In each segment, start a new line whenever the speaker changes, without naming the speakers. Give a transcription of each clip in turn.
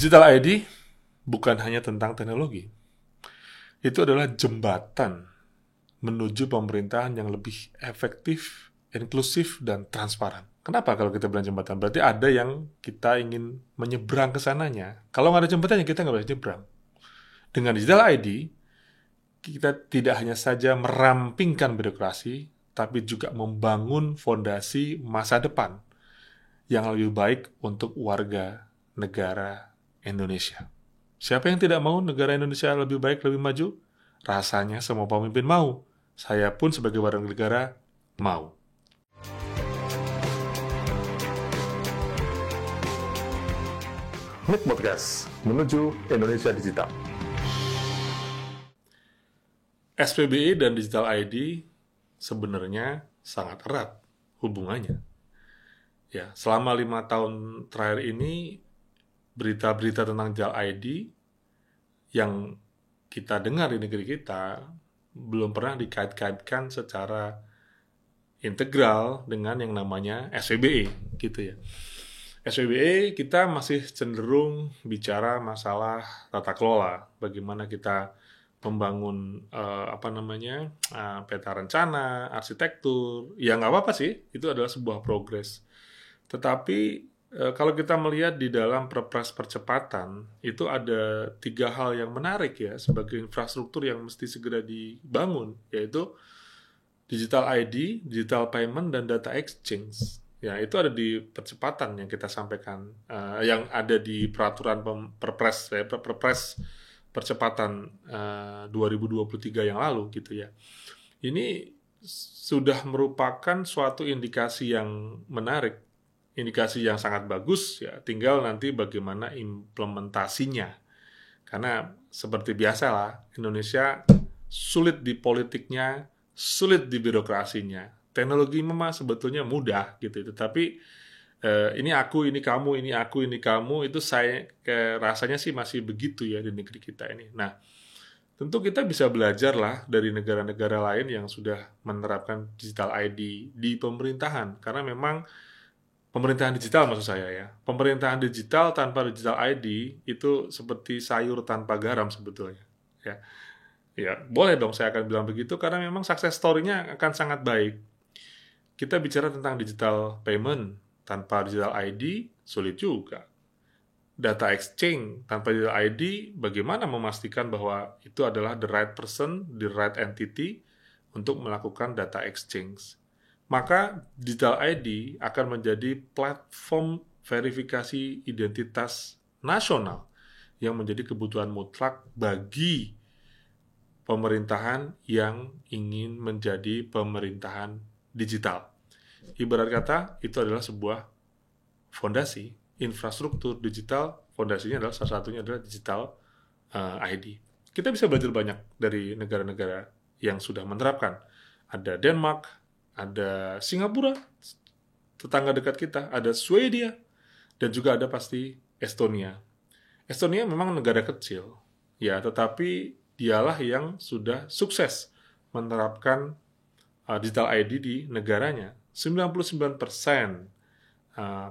Digital ID bukan hanya tentang teknologi. Itu adalah jembatan menuju pemerintahan yang lebih efektif, inklusif, dan transparan. Kenapa kalau kita bilang jembatan? Berarti ada yang kita ingin menyeberang ke sananya. Kalau nggak ada jembatannya, kita nggak bisa nyebrang. Dengan Digital ID, kita tidak hanya saja merampingkan birokrasi, tapi juga membangun fondasi masa depan yang lebih baik untuk warga negara Indonesia. Siapa yang tidak mau negara Indonesia lebih baik, lebih maju? Rasanya semua pemimpin mau. Saya pun sebagai warga negara mau.
MIK Podcast menuju Indonesia Digital.
SPBI dan Digital ID sebenarnya sangat erat hubungannya. Ya, selama 5 tahun terakhir ini berita-berita tentang Digital ID yang kita dengar di negeri kita belum pernah dikait-kaitkan secara integral dengan yang namanya SPBI gitu ya. SPBI kita masih cenderung bicara masalah tata kelola, bagaimana kita membangun peta rencana, arsitektur. Ya nggak apa-apa sih, itu adalah sebuah progres. Tetapi kalau kita melihat di dalam Perpres percepatan, itu ada 3 hal yang menarik ya sebagai infrastruktur yang mesti segera dibangun, yaitu Digital ID, Digital Payment, dan Data Exchange. Ya, itu ada di percepatan yang kita sampaikan, yang ada di peraturan Perpres percepatan 2023 yang lalu gitu ya. Ini sudah merupakan suatu indikasi yang menarik, indikasi yang sangat bagus ya. Tinggal nanti bagaimana implementasinya. Karena seperti biasa lah, Indonesia sulit di politiknya, sulit di birokrasinya. Teknologi memang sebetulnya mudah gitu, tetapi ini aku, ini kamu, ini aku, ini kamu, itu saya rasanya sih masih begitu ya di negeri kita ini. Nah, tentu kita bisa belajar lah dari negara-negara lain yang sudah menerapkan Digital ID di pemerintahan, karena memang pemerintahan digital maksud saya ya. Pemerintahan digital tanpa Digital ID itu seperti sayur tanpa garam sebetulnya ya. Ya, boleh dong saya akan bilang begitu karena memang success story-nya akan sangat baik. Kita bicara tentang digital payment, tanpa Digital ID, sulit juga. Data exchange, tanpa Digital ID, bagaimana memastikan bahwa itu adalah the right person, the right entity, untuk melakukan data exchange. Maka Digital ID akan menjadi platform verifikasi identitas nasional yang menjadi kebutuhan mutlak bagi pemerintahan yang ingin menjadi pemerintahan digital. Ibarat kata, itu adalah sebuah fondasi, infrastruktur digital, fondasinya adalah salah satunya adalah Digital ID. Kita bisa belajar banyak dari negara-negara yang sudah menerapkan. Ada Denmark, ada Singapura, tetangga dekat kita, ada Swedia, dan juga ada pasti Estonia. Estonia memang negara kecil, ya, tetapi dialah yang sudah sukses menerapkan Digital ID di negaranya. 99%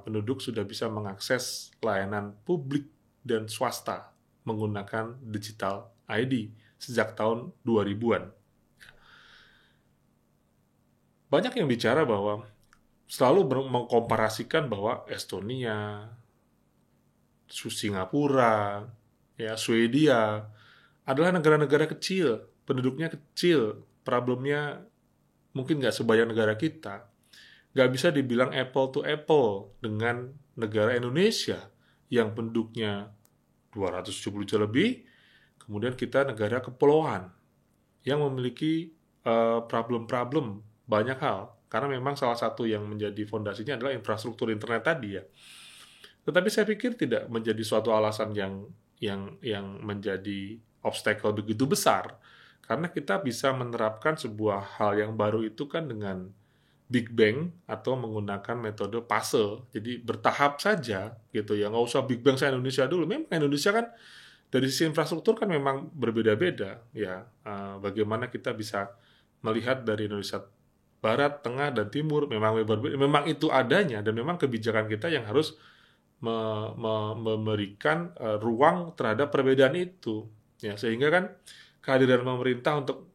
penduduk sudah bisa mengakses layanan publik dan swasta menggunakan Digital ID sejak tahun 2000-an. Banyak yang bicara bahwa selalu mengkomparasikan bahwa Estonia, Singapura, ya, Swedia adalah negara-negara kecil, penduduknya kecil, problemnya mungkin nggak sebanyak negara kita. Nggak bisa dibilang apple to apple dengan negara Indonesia yang penduduknya 270 juta lebih, kemudian kita negara kepulauan yang memiliki problem-problem banyak hal. Karena memang salah satu yang menjadi fondasinya adalah infrastruktur internet tadi ya. Tetapi saya pikir tidak menjadi suatu alasan yang menjadi obstacle begitu besar. Karena kita bisa menerapkan sebuah hal yang baru itu kan dengan Big Bang atau menggunakan metode puzzle. Jadi bertahap saja gitu ya. Nggak usah Big Bang saya Indonesia dulu. Memang Indonesia kan dari sisi infrastruktur kan memang berbeda-beda ya. Bagaimana kita bisa melihat dari Indonesia Barat, Tengah, dan Timur memang itu adanya dan memang kebijakan kita yang harus memberikan ruang terhadap perbedaan itu. Ya, sehingga kan kehadiran pemerintah untuk,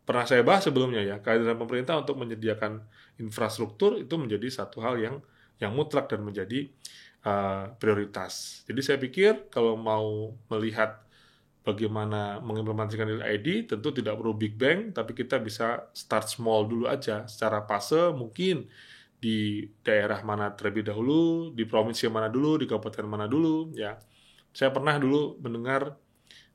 pernah saya bahas sebelumnya ya, kehadiran pemerintah untuk menyediakan infrastruktur itu menjadi satu hal yang mutlak dan menjadi prioritas. Jadi saya pikir kalau mau melihat bagaimana mengimplementasikan Digital ID, tentu tidak perlu big bang, tapi kita bisa start small dulu aja, secara fase mungkin di daerah mana terlebih dahulu, di provinsi mana dulu, di kabupaten mana dulu. Ya, saya pernah dulu mendengar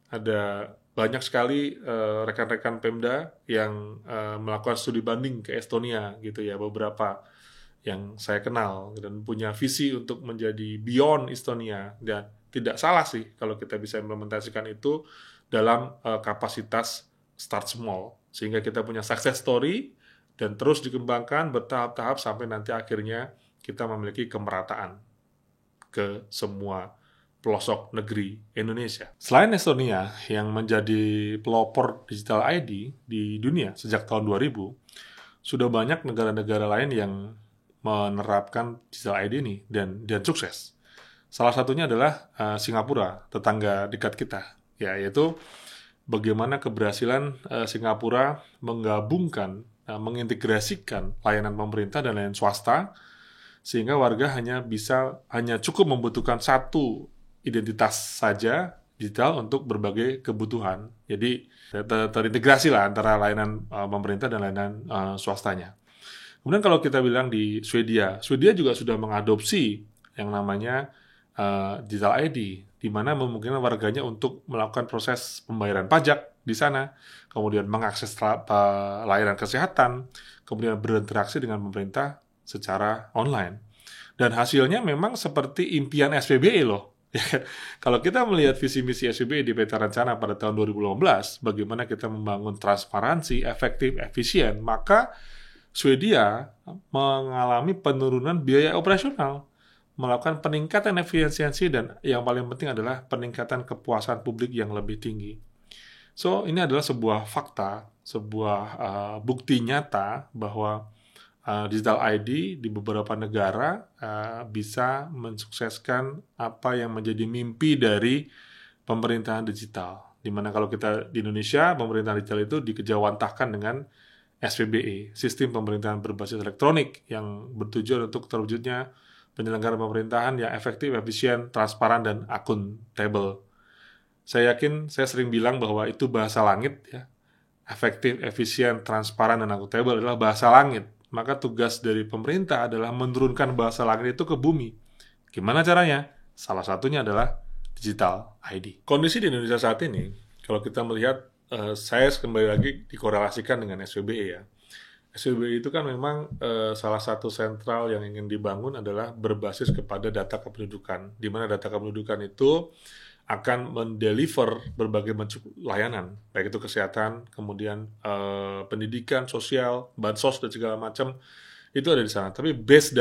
ada banyak sekali rekan-rekan Pemda yang melakukan studi banding ke Estonia gitu ya, beberapa yang saya kenal dan punya visi untuk menjadi beyond Estonia, dan tidak salah sih kalau kita bisa implementasikan itu dalam kapasitas start small, sehingga kita punya success story dan terus dikembangkan bertahap-tahap sampai nanti akhirnya kita memiliki kemerataan ke semua pelosok negeri Indonesia. Selain Estonia yang menjadi pelopor digital ID di dunia sejak tahun 2000, sudah banyak negara-negara lain yang menerapkan digital ID ini dan sukses. Salah satunya adalah Singapura, tetangga dekat kita, ya, yaitu bagaimana keberhasilan Singapura menggabungkan, mengintegrasikan layanan pemerintah dan layanan swasta, sehingga warga hanya cukup membutuhkan satu identitas saja digital untuk berbagai kebutuhan. Jadi terintegrasi lah antara layanan pemerintah dan layanan swastanya. Kemudian kalau kita bilang di Swedia juga sudah mengadopsi yang namanya Digital ID, di mana memungkinkan warganya untuk melakukan proses pembayaran pajak di sana, kemudian mengakses layanan kesehatan, kemudian berinteraksi dengan pemerintah secara online. Dan hasilnya memang seperti impian SPBE loh. Kalau kita melihat visi misi SPBE di Peta Rencana pada tahun 2015, bagaimana kita membangun transparansi, efektif, efisien, maka Swedia mengalami penurunan biaya operasional, melakukan peningkatan efisiensi, dan yang paling penting adalah peningkatan kepuasan publik yang lebih tinggi. So, ini adalah sebuah fakta, sebuah bukti nyata bahwa Digital ID di beberapa negara bisa mensukseskan apa yang menjadi mimpi dari pemerintahan digital. Dimana kalau kita di Indonesia, pemerintahan digital itu dikejawantahkan dengan SPBE, Sistem Pemerintahan Berbasis Elektronik, yang bertujuan untuk terwujudnya penyelenggaraan pemerintahan yang efektif, efisien, transparan, dan akuntabel. Saya yakin, saya sering bilang bahwa itu bahasa langit, ya. Efektif, efisien, transparan, dan akuntabel adalah bahasa langit. Maka tugas dari pemerintah adalah menurunkan bahasa langit itu ke bumi. Gimana caranya? Salah satunya adalah Digital ID. Kondisi di Indonesia saat ini, kalau kita melihat, saya kembali lagi dikorelasikan dengan SPBE ya. SPBE itu kan memang salah satu sentral yang ingin dibangun adalah berbasis kepada data kependudukan, di mana data kependudukan itu akan mendeliver berbagai bentuk layanan, baik itu kesehatan, kemudian pendidikan, sosial, bansos, dan segala macam, itu ada di sana. Tapi base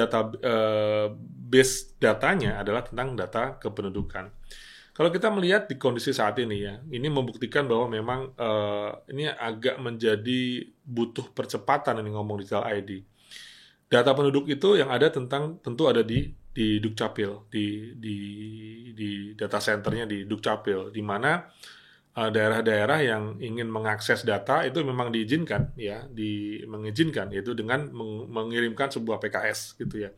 datanya adalah tentang data kependudukan. Kalau kita melihat di kondisi saat ini ya, ini membuktikan bahwa memang ini agak menjadi butuh percepatan ini ngomong Digital ID. Data penduduk itu yang ada tentu ada di Dukcapil, di data centernya di Dukcapil, di mana daerah-daerah yang ingin mengakses data itu memang diizinkan ya, mengizinkan, yaitu dengan mengirimkan sebuah PKS gitu ya.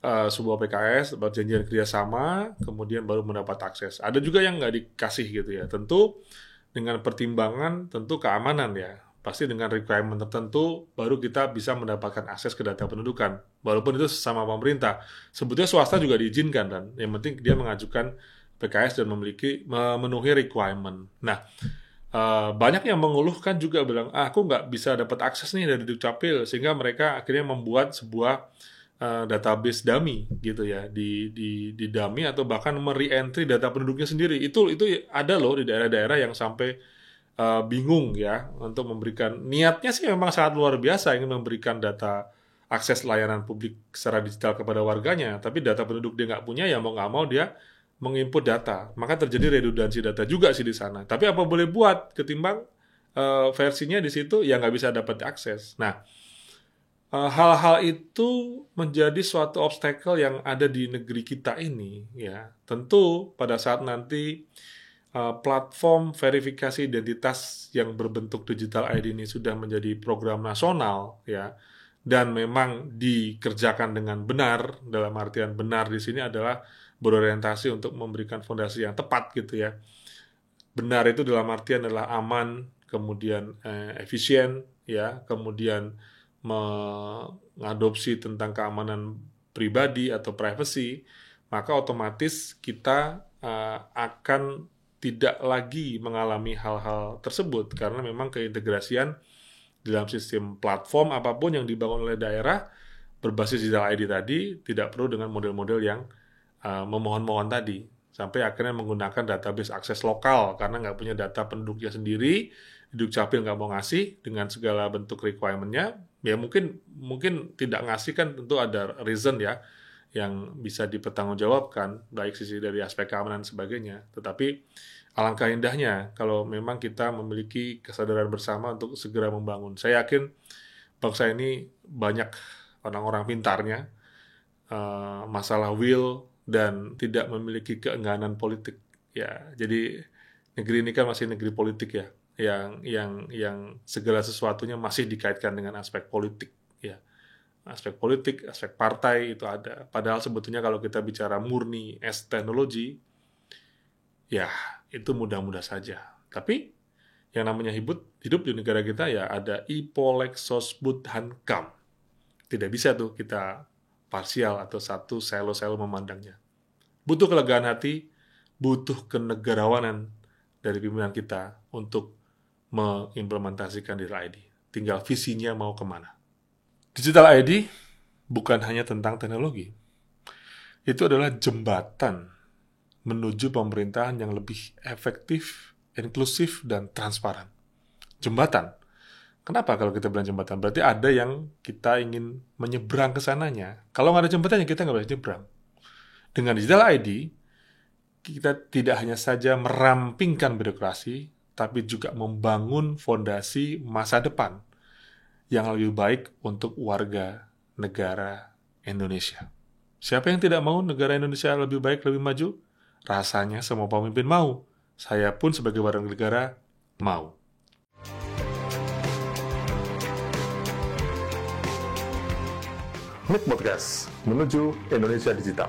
Sebuah PKS, perjanjian kerjasama, kemudian baru mendapat akses. Ada juga yang nggak dikasih gitu ya. Tentu dengan pertimbangan, tentu keamanan ya. Pasti dengan requirement tertentu, baru kita bisa mendapatkan akses ke data pendudukan. Walaupun itu sesama pemerintah. Sebetulnya swasta juga diizinkan, dan yang penting dia mengajukan PKS dan memenuhi requirement. Nah, banyak yang mengeluhkan juga bilang, aku nggak bisa dapat akses nih dari Dukcapil, sehingga mereka akhirnya membuat sebuah database dummy gitu ya, di dummy, atau bahkan re-entry data penduduknya sendiri. Itu ada loh di daerah-daerah yang sampai bingung ya untuk memberikan, niatnya sih memang sangat luar biasa, ingin memberikan data akses layanan publik secara digital kepada warganya, tapi data penduduk dia nggak punya, ya mau nggak mau dia menginput data, maka terjadi redundansi data juga sih di sana. Tapi apa boleh buat, ketimbang versinya di situ ya nggak bisa dapat akses. Nah, hal-hal itu menjadi suatu obstacle yang ada di negeri kita ini, ya. Tentu pada saat nanti platform verifikasi identitas yang berbentuk digital ID ini sudah menjadi program nasional, ya, dan memang dikerjakan dengan benar, dalam artian benar di sini adalah berorientasi untuk memberikan fondasi yang tepat gitu ya. Benar itu dalam artian adalah aman, kemudian efisien, ya, kemudian mengadopsi tentang keamanan pribadi atau privacy, maka otomatis kita akan tidak lagi mengalami hal-hal tersebut karena memang keintegrasian dalam sistem platform apapun yang dibangun oleh daerah berbasis digital ID tadi tidak perlu dengan model-model yang memohon-mohon tadi, sampai akhirnya menggunakan database akses lokal karena nggak punya data penduduknya sendiri, Dukcapil nggak mau ngasih dengan segala bentuk requirement-nya, ya mungkin tidak ngasih kan tentu ada reason ya yang bisa dipertanggungjawabkan baik sisi dari aspek keamanan dan sebagainya. Tetapi alangkah indahnya kalau memang kita memiliki kesadaran bersama untuk segera membangun. Saya yakin bangsa ini banyak orang-orang pintarnya, masalah will dan tidak memiliki keengganan politik. Ya, jadi negeri ini kan masih negeri politik ya. Yang segala sesuatunya masih dikaitkan dengan aspek politik ya. Aspek politik, aspek partai itu ada. Padahal sebetulnya kalau kita bicara murni as teknologi ya itu mudah-mudah saja. Tapi yang namanya hidup di negara kita ya ada ipolek sosbud hankam. Tidak bisa tuh kita parsial atau satu selo-selo memandangnya. Butuh kelegaan hati, butuh kenegarawanan dari pimpinan kita untuk mengimplementasikan Digital ID. Tinggal visinya mau kemana. Digital ID bukan hanya tentang teknologi. Itu adalah jembatan menuju pemerintahan yang lebih efektif, inklusif, dan transparan. Jembatan. Kenapa kalau kita bilang jembatan? Berarti ada yang kita ingin menyeberang ke sananya. Kalau nggak ada jembatannya, kita nggak bisa nyebrang. Dengan Digital ID, kita tidak hanya saja merampingkan birokrasi, tapi juga membangun fondasi masa depan yang lebih baik untuk warga negara Indonesia. Siapa yang tidak mau negara Indonesia lebih baik, lebih maju? Rasanya semua pemimpin mau. Saya pun sebagai warga negara mau.
MIK Podcast menuju Indonesia Digital.